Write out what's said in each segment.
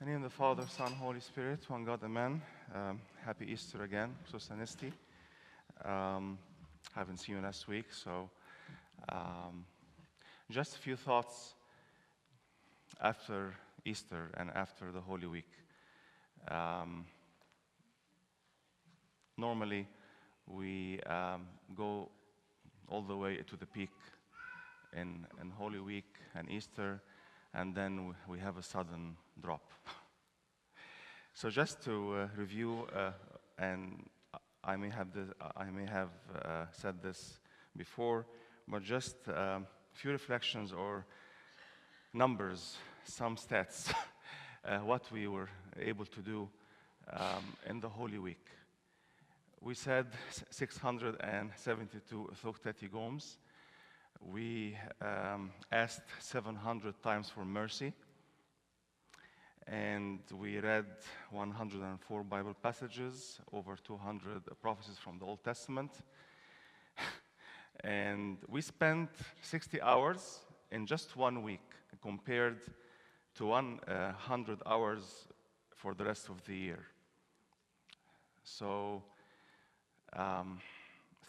In the name of the Father, Son, Holy Spirit, one God, Amen. Happy Easter again, Sosanisti. Haven't seen you last week, so um, just a few thoughts after Easter and after the Holy Week. Um, Normally, we go all the way to the peak in Holy Week and Easter, and then we have a sudden drop. So just to review, and I may have said this before, but just a few reflections or numbers, some stats, what we were able to do in the Holy Week. We said 672 Thuktati Goms. We asked 700 times for mercy. And we read 104 Bible passages, over 200 prophecies from the Old Testament. And we spent 60 hours in just 1 week compared to 100 hours for the rest of the year. So,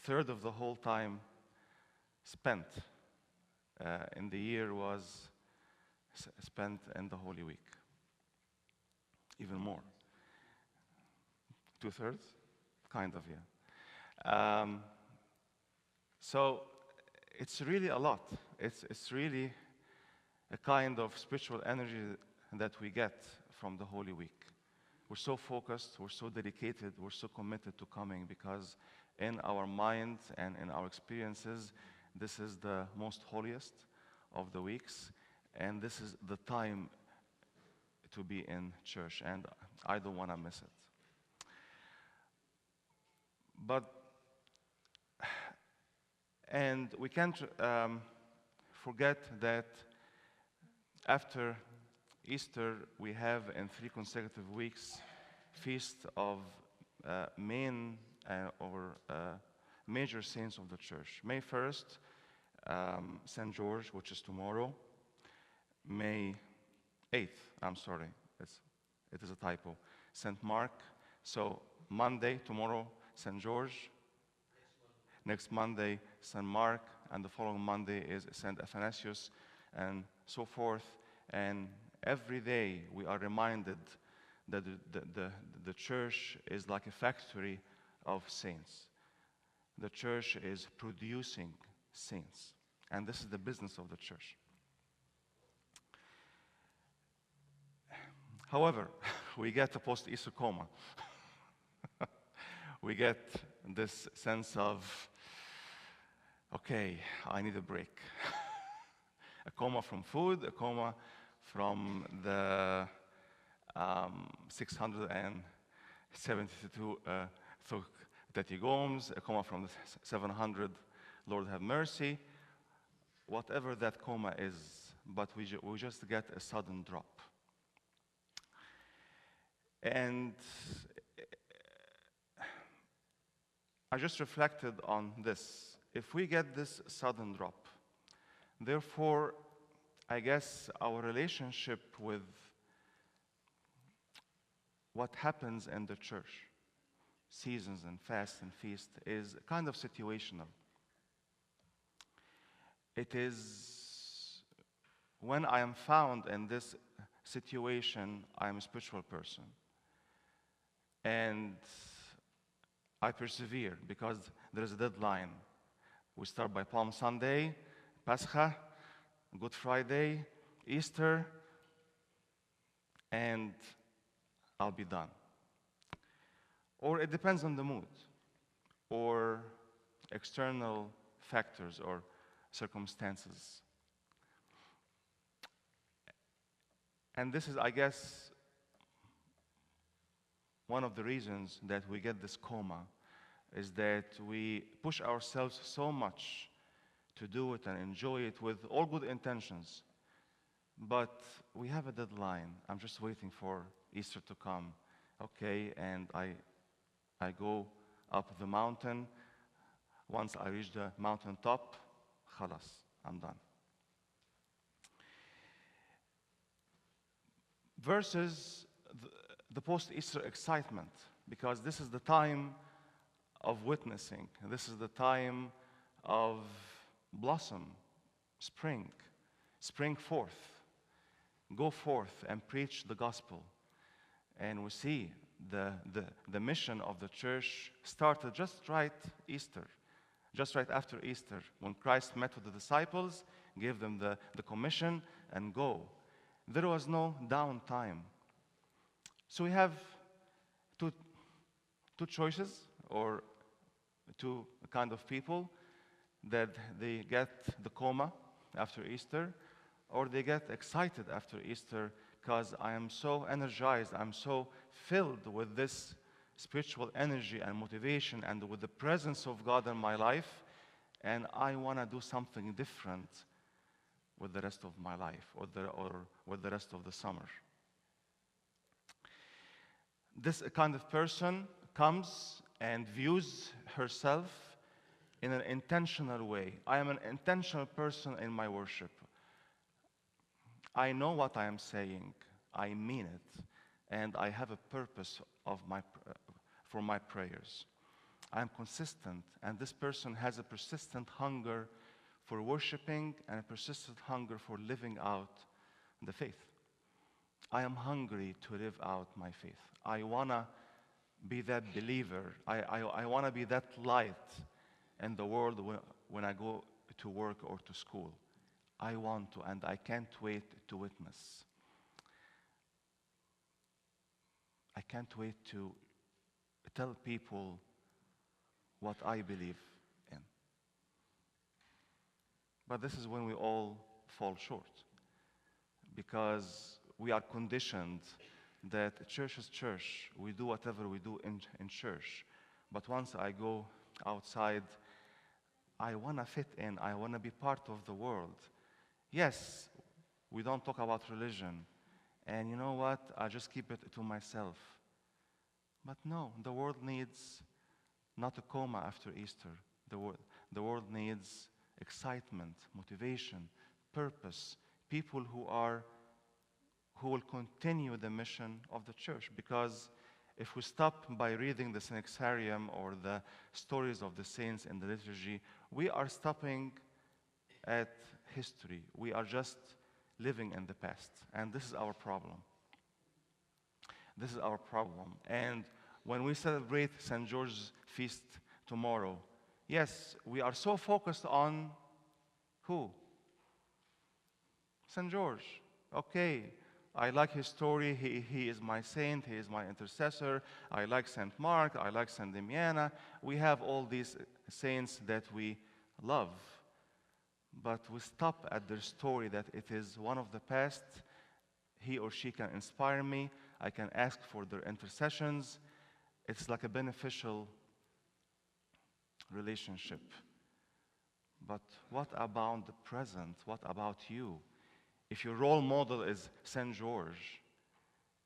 third of the whole time spent in the year was spent in the Holy Week. Even more. 2/3? Kind of, yeah. So it's really a lot. It's really a kind of spiritual energy that we get from the Holy Week. We're so focused, we're so dedicated, we're so committed to coming because in our mind and in our experiences, this is the most holiest of the weeks, and this is the time to be in church, and I don't want to miss it. And we can't forget that after Easter, we have in 3 consecutive weeks feast of major saints of the church. May 1st, St. George, which is tomorrow. May 8th, I'm sorry, it is a typo. St. Mark, so Monday, tomorrow, St. George. Next Monday, St. Mark, and the following Monday is St. Athanasius, and so forth. And every day we are reminded that the church is like a factory of saints. The church is producing saints, and this is the business of the church. However, we get a post-Easter coma. We get this sense of, okay, I need a break. A coma from food, a coma from the 672 Thuktati Goms, a coma from the 700 Lord have mercy, whatever that coma is, but we just get a sudden drop. And I just reflected on this. If we get this sudden drop, therefore, I guess our relationship with what happens in the church, seasons and fast and feast, is kind of situational. It is when I am found in this situation, I am a spiritual person. And I persevere because there is a deadline. We start by Palm Sunday, Pascha, Good Friday, Easter, and I'll be done. Or it depends on the mood, or external factors or circumstances. And this is, I guess, one of the reasons that we get this coma is that we push ourselves so much to do it and enjoy it with all good intentions. But we have a deadline. I'm just waiting for Easter to come. Okay, and I go up the mountain. Once I reach the mountain top, khalas, I'm done. versus the post-Easter excitement, because this is the time of witnessing. This is the time of blossom, spring, spring forth. Go forth and preach the gospel. And we see the mission of the church started just right Easter, just right after Easter, when Christ met with the disciples, gave them the commission, and go. There was no downtime. So we have two choices, or two kind of people, that they get the coma after Easter, or they get excited after Easter, because I am so energized, I'm so filled with this spiritual energy and motivation and with the presence of God in my life, and I want to do something different with the rest of my life, or with the rest of the summer. This kind of person comes and views herself in an intentional way. I am an intentional person in my worship. I know what I am saying. I mean it. And I have a purpose for my prayers. I am consistent, and this person has a persistent hunger for worshiping and a persistent hunger for living out the faith. I am hungry to live out my faith. I want to be that believer. I want to be that light in the world when I go to work or to school. I want to, and I can't wait to witness. I can't wait to tell people what I believe in. But this is when we all fall short, because we are conditioned that church is church. We do whatever we do in church. But once I go outside, I want to fit in. I want to be part of the world. Yes, we don't talk about religion. And you know what? I just keep it to myself. But no, the world needs not a coma after Easter. The world needs excitement, motivation, purpose, people who will continue the mission of the church. Because if we stop by reading the Synaxarium or the stories of the saints in the liturgy, we are stopping at history. We are just living in the past. And this is our problem. This is our problem. And when we celebrate St. George's feast tomorrow, yes, we are so focused on who? St. George. Okay, I like his story. He is my saint. He is my intercessor. I like St. Mark. I like St. Damiana. We have all these saints that we love. But we stop at their story, that it is one of the past. He or she can inspire me. I can ask for their intercessions. It's like a beneficial relationship. But what about the present? What about you? If your role model is St. George,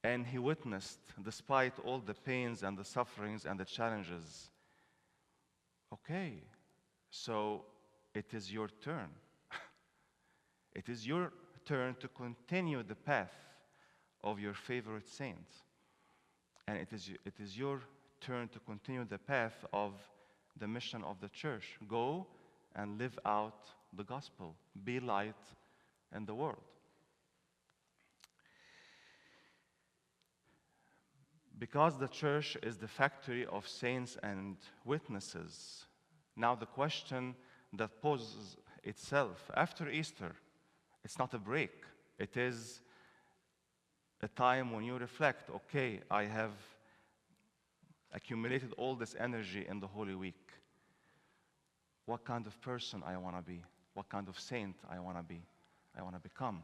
and he witnessed despite all the pains and the sufferings and the challenges, okay, so it is your turn. It is your turn to continue the path of your favorite saint. And it is your turn to continue the path of the mission of the church. Go and live out the gospel. Be light in the world. Because the church is the factory of saints and witnesses, now the question that poses itself after Easter, it's not a break. It is a time when you reflect, okay, I have accumulated all this energy in the Holy Week. What kind of person I want to be? What kind of saint I want to be? I want to become.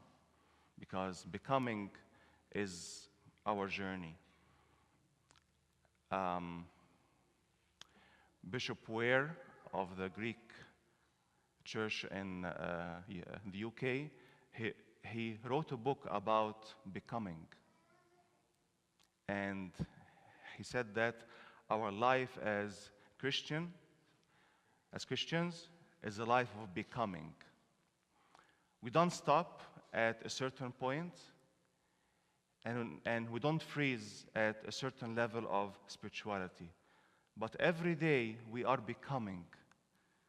Because becoming is our journey. Bishop Ware of the Greek Church in the UK, he wrote a book about becoming. And he said that our life as Christians, is a life of becoming. We don't stop at a certain point, and we don't freeze at a certain level of spirituality. But every day we are becoming.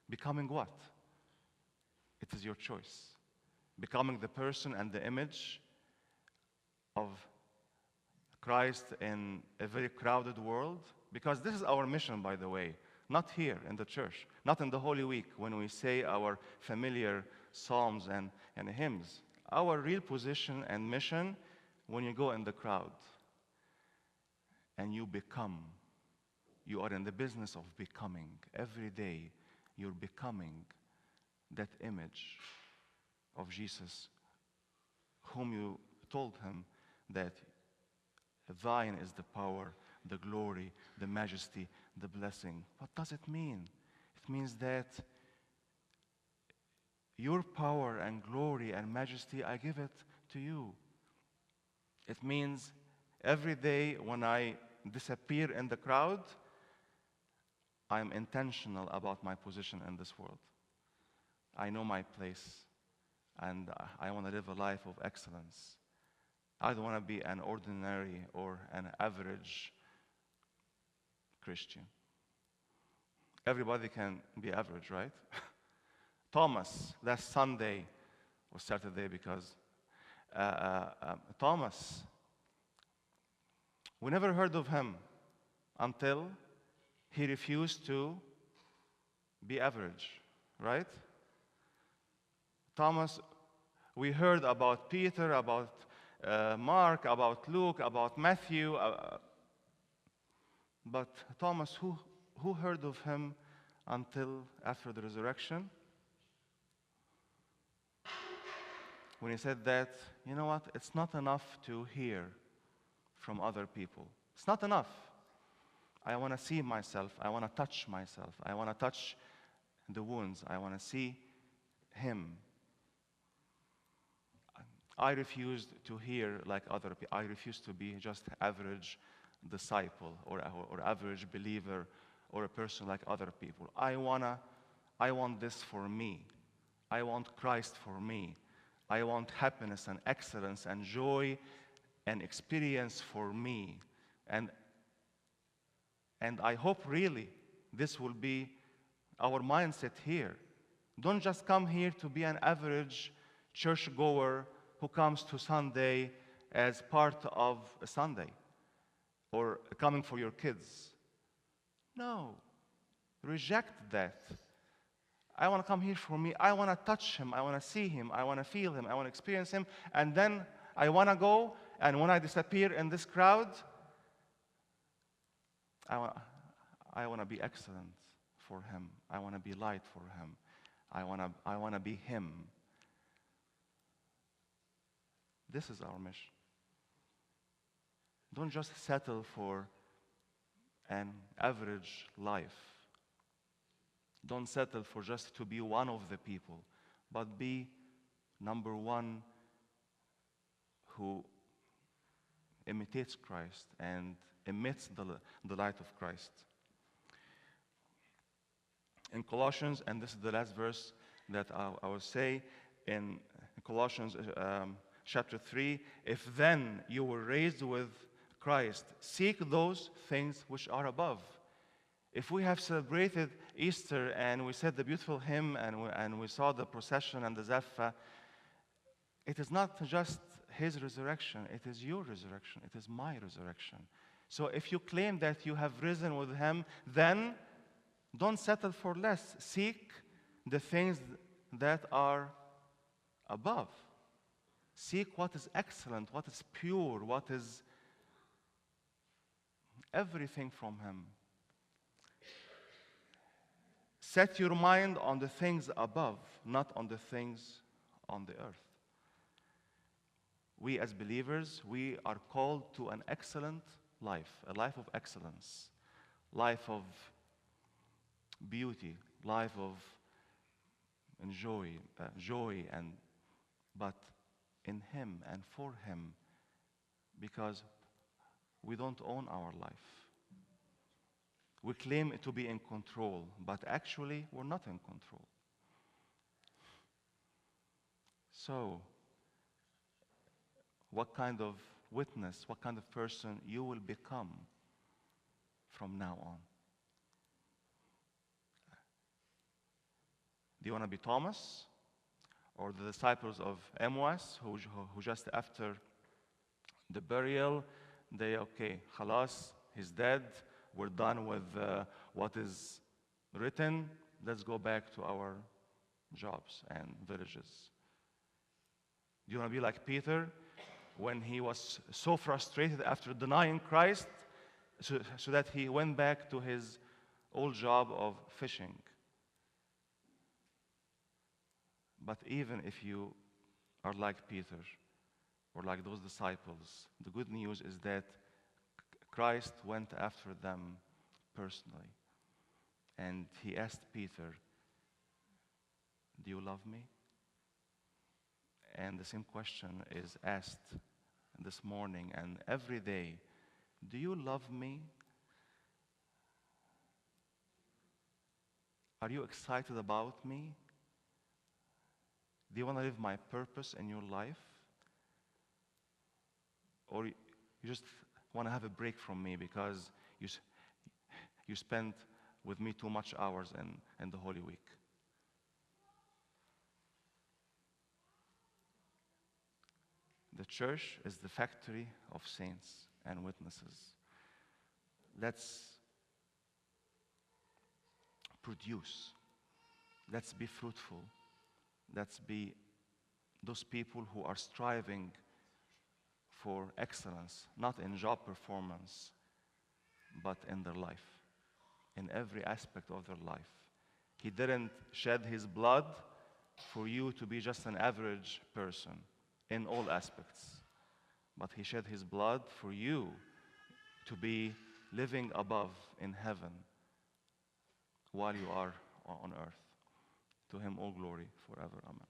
Becoming what? It is your choice. Becoming the person and the image of Christ in a very crowded world. Because this is our mission, by the way. Not here in the church, not in the Holy Week when we say our familiar psalms and hymns. Our real position and mission when you go in the crowd and you become. You are in the business of becoming. Every day you're becoming that image of Jesus, whom you told him that thine is the power, the glory, the majesty, the blessing. What does it mean? It means that your power and glory and majesty, I give it to you. It means every day when I disappear in the crowd, I'm intentional about my position in this world. I know my place, and I want to live a life of excellence. I don't want to be an ordinary or an average Christian. Everybody can be average, right? Thomas, last Sunday or Saturday, because Thomas, we never heard of him until he refused to be average, right? Thomas, we heard about Peter, about Mark, about Luke, about Matthew, but Thomas, who heard of him until after the resurrection? When he said that, you know what, it's not enough to hear from other people. It's not enough. I want to see myself. I want to touch myself. I want to touch the wounds. I want to see him. I refused to hear like other people. I refused to be just average disciple or average believer or a person like other people. I want this for me. I want Christ for me. I want happiness and excellence and joy and experience for me. And I hope really this will be our mindset here. Don't just come here to be an average churchgoer who comes to Sunday as part of a Sunday or coming for your kids. No, reject that. I want to come here for me. I want to touch him. I want to see him. I want to feel him. I want to experience him. And then I want to go, and when I disappear in this crowd, I want to be excellent for him. I want to be light for him. I want to be him. This is our mission. Don't just settle for an average life. Don't settle for just to be one of the people, but be number one who imitates Christ and emits the light of Christ. In Colossians, and this is the last verse that I will say, in Colossians chapter 3, if then you were raised with Christ, seek those things which are above. If we have celebrated Easter and we said the beautiful hymn and we saw the procession and the Zephyr, it is not just his resurrection, it is your resurrection, it is my resurrection. So if you claim that you have risen with him, then don't settle for less. Seek the things that are above. Seek what is excellent, what is pure, what is everything from him. Set your mind on the things above, not on the things on the earth. We as believers, we are called to an excellent life, a life of excellence, life of beauty, life of joy, but in him and for him, because we don't own our life. We claim to be in control, but actually we're not in control. So, what kind of witness what kind of person you will become from now on. Do you want to be Thomas or the disciples of Emmaus who just after the burial, okay, khalas, he's dead, we're done with what is written, let's go back to our jobs and villages. Do you want to be like Peter when he was so frustrated after denying Christ so that he went back to his old job of fishing? But even if you are like Peter or like those disciples, the good news is that Christ went after them personally. And he asked Peter, do you love me? And the same question is asked this morning and every day. Do you love me? Are you excited about me? Do you want to live my purpose in your life? Or you just want to have a break from me because you spent with me too much hours in the Holy Week? The church is the factory of saints and witnesses. Let's produce. Let's be fruitful. Let's be those people who are striving for excellence, not in job performance, but in their life, in every aspect of their life. He didn't shed his blood for you to be just an average person in all aspects, but he shed his blood for you to be living above in heaven while you are on earth. To him all glory forever. Amen.